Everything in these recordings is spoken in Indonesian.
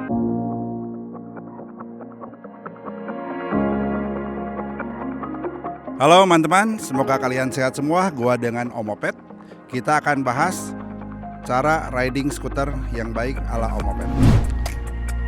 Halo teman-teman, semoga kalian sehat semua. Gua dengan Om Opet. Kita akan bahas cara riding skuter yang baik ala Om Opet.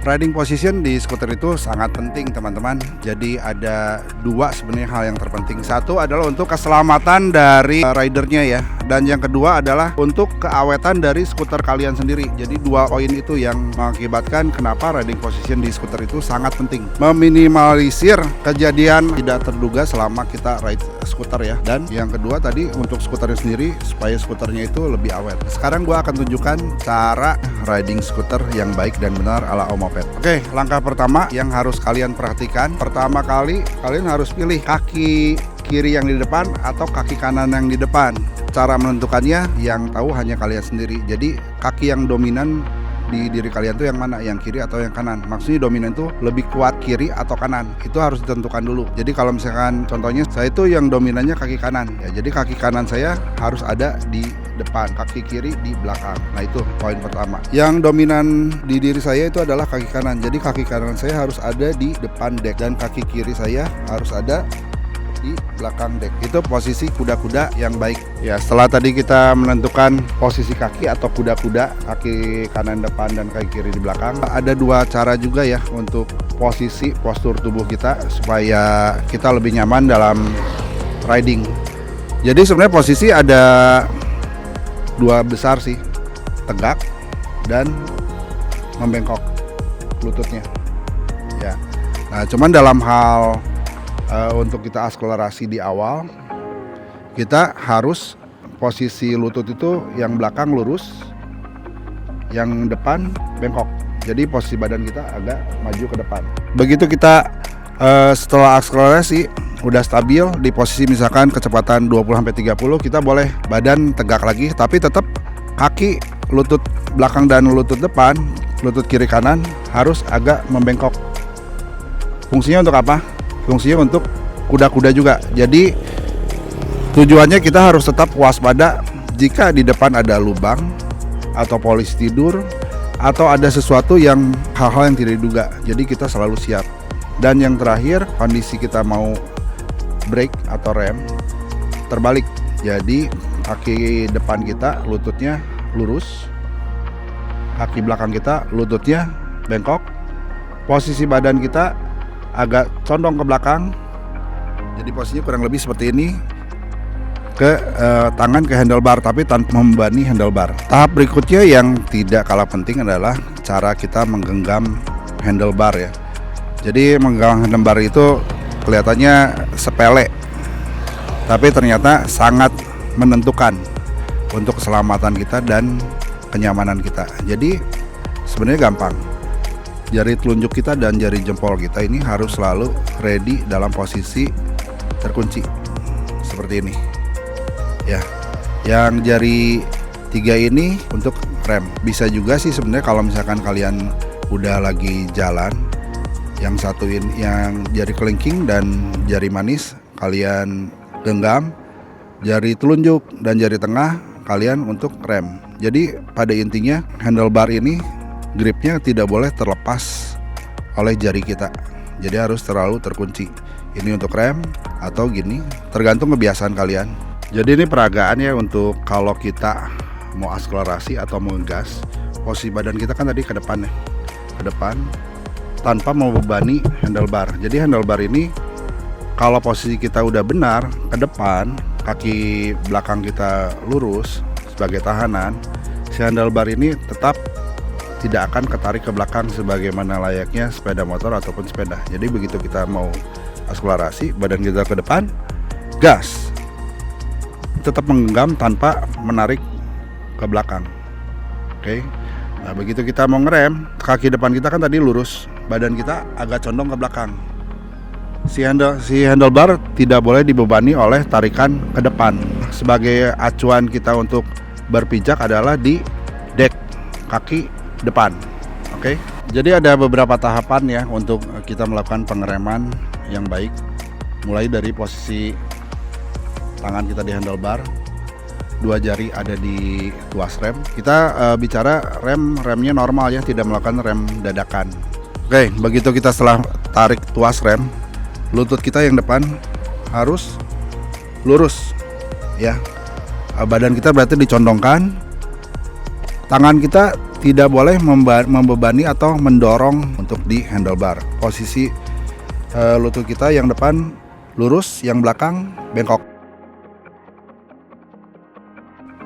Riding position di skuter itu sangat penting teman-teman. Jadi ada dua sebenarnya hal yang terpenting. Satu adalah untuk keselamatan dari ridernya ya. Dan yang kedua adalah untuk keawetan dari skuter kalian sendiri. Jadi dua poin itu yang mengakibatkan kenapa riding position di skuter itu sangat penting. Meminimalisir kejadian tidak terduga selama kita ride skuter ya. Dan yang kedua tadi untuk skuternya sendiri supaya skuternya itu lebih awet. Sekarang gua akan tunjukkan cara riding skuter yang baik dan benar ala Om Opet. Oke, langkah pertama yang harus kalian perhatikan. Pertama kali kalian harus pilih kaki kiri yang di depan atau kaki kanan yang di depan. Cara menentukannya yang tahu hanya kalian sendiri. Jadi kaki yang dominan di diri kalian tuh yang mana, yang kiri atau yang kanan. Maksudnya dominan tuh lebih kuat kiri atau kanan, itu harus ditentukan dulu. Jadi kalau misalkan contohnya saya itu yang dominannya kaki kanan ya, jadi kaki kanan saya harus ada di depan, kaki kiri di belakang. Nah itu poin pertama. Yang dominan di diri saya itu adalah kaki kanan, jadi kaki kanan saya harus ada di depan dek dan kaki kiri saya harus ada di belakang dek. Itu posisi kuda-kuda yang baik ya. Setelah tadi kita menentukan posisi kaki atau kuda-kuda, kaki kanan depan dan kaki kiri di belakang, ada dua cara juga ya untuk posisi postur tubuh kita supaya kita lebih nyaman dalam riding. Jadi sebenarnya posisi ada dua besar sih, tegak dan membengkok lututnya ya. Nah cuman dalam hal untuk kita akselerasi di awal, kita harus posisi lutut itu yang belakang lurus, yang depan bengkok. Jadi posisi badan kita agak maju ke depan. Begitu kita setelah akselerasi udah stabil di posisi misalkan kecepatan 20-30, kita boleh badan tegak lagi, tapi tetap kaki lutut belakang dan lutut depan, lutut kiri kanan harus agak membengkok. Fungsinya untuk apa? Fungsinya untuk kuda-kuda juga. Jadi tujuannya kita harus tetap waspada jika di depan ada lubang atau polisi tidur atau ada sesuatu yang hal-hal yang tidak diduga. Jadi kita selalu siap. Dan yang terakhir, kondisi kita mau brake atau rem terbalik. Jadi kaki depan kita lututnya lurus, kaki belakang kita lututnya bengkok, posisi badan kita agak condong ke belakang. Jadi posisinya kurang lebih seperti ini, ke tangan ke handlebar tapi tanpa membebani handlebar. Tahap berikutnya yang tidak kalah penting adalah cara kita menggenggam handlebar ya. Jadi menggenggam handlebar itu kelihatannya sepele, tapi ternyata sangat menentukan untuk keselamatan kita dan kenyamanan kita. Jadi sebenarnya gampang. Jari telunjuk kita dan jari jempol kita ini harus selalu ready dalam posisi terkunci seperti ini ya. Yang jari 3 ini untuk rem. Bisa juga sih sebenarnya kalau misalkan kalian udah lagi jalan, yang satu ini yang jari kelingking dan jari manis kalian genggam, jari telunjuk dan jari tengah kalian untuk rem. Jadi pada intinya handlebar ini gripnya tidak boleh terlepas oleh jari kita. Jadi harus terlalu terkunci. Ini untuk rem atau gini, tergantung kebiasaan kalian. Jadi ini peragaan ya untuk kalau kita mau akselerasi atau mau ngegas. Posisi badan kita kan tadi ke depan ya, ke depan tanpa membebani handlebar. Jadi handlebar ini kalau posisi kita udah benar ke depan, kaki belakang kita lurus sebagai tahanan, si handlebar ini tetap tidak akan ketarik ke belakang sebagaimana layaknya sepeda motor ataupun sepeda. Jadi begitu kita mau akselerasi, badan kita ke depan, gas, tetap menggenggam tanpa menarik ke belakang. Oke. Nah begitu kita mau ngerem, kaki depan kita kan tadi lurus, badan kita agak condong ke belakang. Si handlebar tidak boleh dibebani oleh tarikan ke depan. Sebagai acuan kita untuk berpijak adalah di dek kaki depan. Oke. Jadi ada beberapa tahapan ya untuk kita melakukan pengereman yang baik. Mulai dari posisi tangan kita di handlebar, dua jari ada di tuas rem. Kita bicara remnya normal ya, tidak melakukan rem dadakan. Oke, begitu kita setelah tarik tuas rem, lutut kita yang depan harus lurus ya. Badan kita berarti dicondongkan. Tangan kita tidak boleh membebani atau mendorong untuk di handlebar. Posisi lutut kita yang depan lurus, yang belakang bengkok.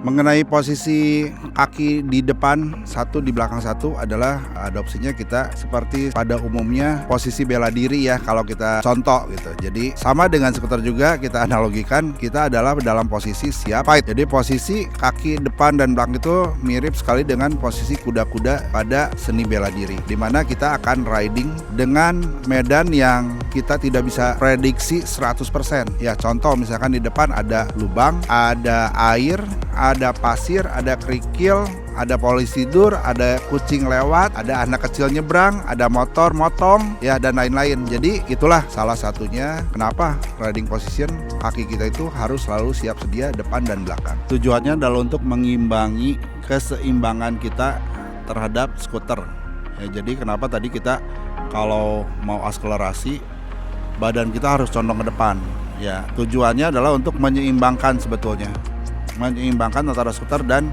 Mengenai posisi kaki di depan satu, di belakang satu adalah adopsinya kita seperti pada umumnya posisi bela diri ya, kalau kita contoh gitu. Jadi sama dengan skuter juga kita analogikan, kita adalah dalam posisi siap fight. Jadi posisi kaki depan dan belakang itu mirip sekali dengan posisi kuda-kuda pada seni bela diri, dimana kita akan riding dengan medan yang kita tidak bisa prediksi 100%. Ya contoh misalkan di depan ada lubang, ada air, ada pasir, ada kerikil, ada polisi tidur, ada kucing lewat, ada anak kecil nyebrang, ada motor motong, ya dan lain-lain. Jadi itulah salah satunya kenapa riding position kaki kita itu harus selalu siap sedia depan dan belakang. Tujuannya adalah untuk mengimbangi keseimbangan kita terhadap skuter. Ya, jadi kenapa tadi kita kalau mau akselerasi badan kita harus condong ke depan. Ya, tujuannya adalah untuk menyeimbangkan sebetulnya. Menyeimbangkan antara skuter dan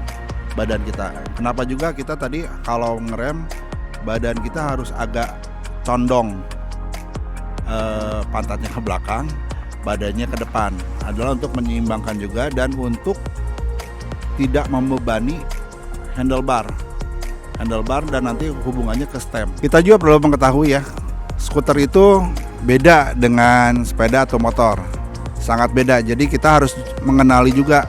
badan kita. Kenapa juga kita tadi kalau ngerem badan kita harus agak condong, pantatnya ke belakang, badannya ke depan, adalah untuk menyeimbangkan juga dan untuk tidak membebani handlebar dan nanti hubungannya ke stem. Kita juga perlu mengetahui ya, skuter itu beda dengan sepeda atau motor, sangat beda. Jadi kita harus mengenali juga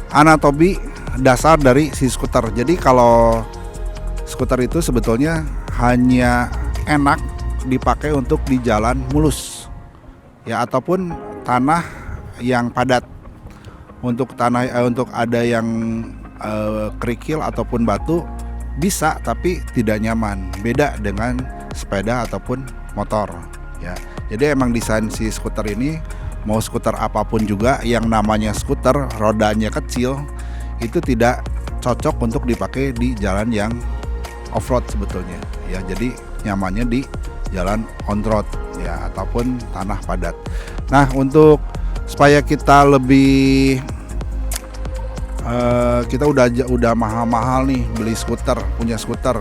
anatomi dasar dari si skuter. Jadi kalau skuter itu sebetulnya hanya enak dipakai untuk di jalan mulus ya, ataupun tanah yang padat. Untuk untuk ada yang kerikil ataupun batu bisa, tapi tidak nyaman. Beda dengan sepeda ataupun motor ya. Jadi emang desain si skuter ini, mau skuter apapun juga yang namanya skuter rodanya kecil itu tidak cocok untuk dipakai di jalan yang off-road sebetulnya ya. Jadi nyamannya di jalan on-road ya, ataupun tanah padat. Nah, untuk supaya kita lebih kita udah mahal-mahal nih beli skuter, punya skuter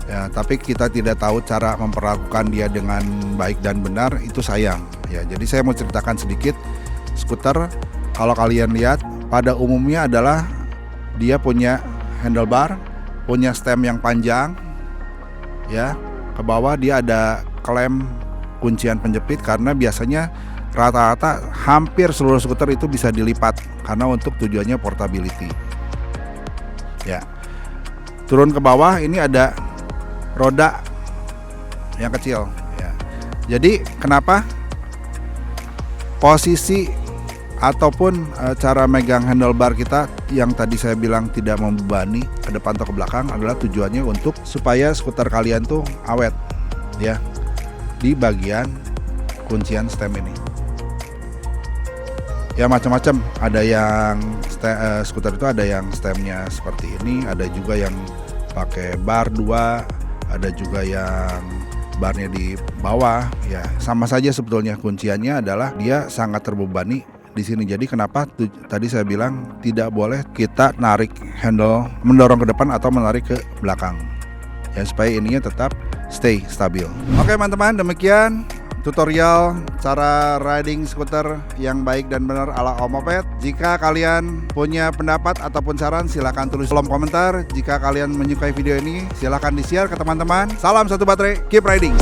ya, tapi kita tidak tahu cara memperlakukan dia dengan baik dan benar, itu sayang ya. Jadi saya mau ceritakan sedikit. Skuter kalau kalian lihat pada umumnya adalah dia punya handlebar, punya stem yang panjang ya. Ke bawah dia ada klem kuncian penjepit, karena biasanya rata-rata hampir seluruh skuter itu bisa dilipat karena untuk tujuannya portability ya. Turun ke bawah ini ada roda yang kecil ya. Jadi kenapa posisi ataupun cara megang handlebar kita yang tadi saya bilang tidak membebani ke depan atau ke belakang adalah tujuannya untuk supaya skuter kalian tuh awet ya di bagian kuncian stem ini ya. Macam-macam, ada yang skuter itu ada yang stemnya seperti ini, ada juga yang pakai bar 2, ada juga yang barnya di bawah ya. Sama saja sebetulnya, kunciannya adalah dia sangat terbebani di sini. Jadi kenapa tadi saya bilang tidak boleh kita narik handle, mendorong ke depan atau menarik ke belakang ya, supaya ininya tetap stay stabil. Oke teman-teman, demikian tutorial cara riding skuter yang baik dan benar ala Omoped. Jika kalian punya pendapat ataupun saran, silahkan tulis kolom komentar. Jika kalian menyukai video ini, silahkan di-share ke teman-teman. Salam satu baterai, keep riding.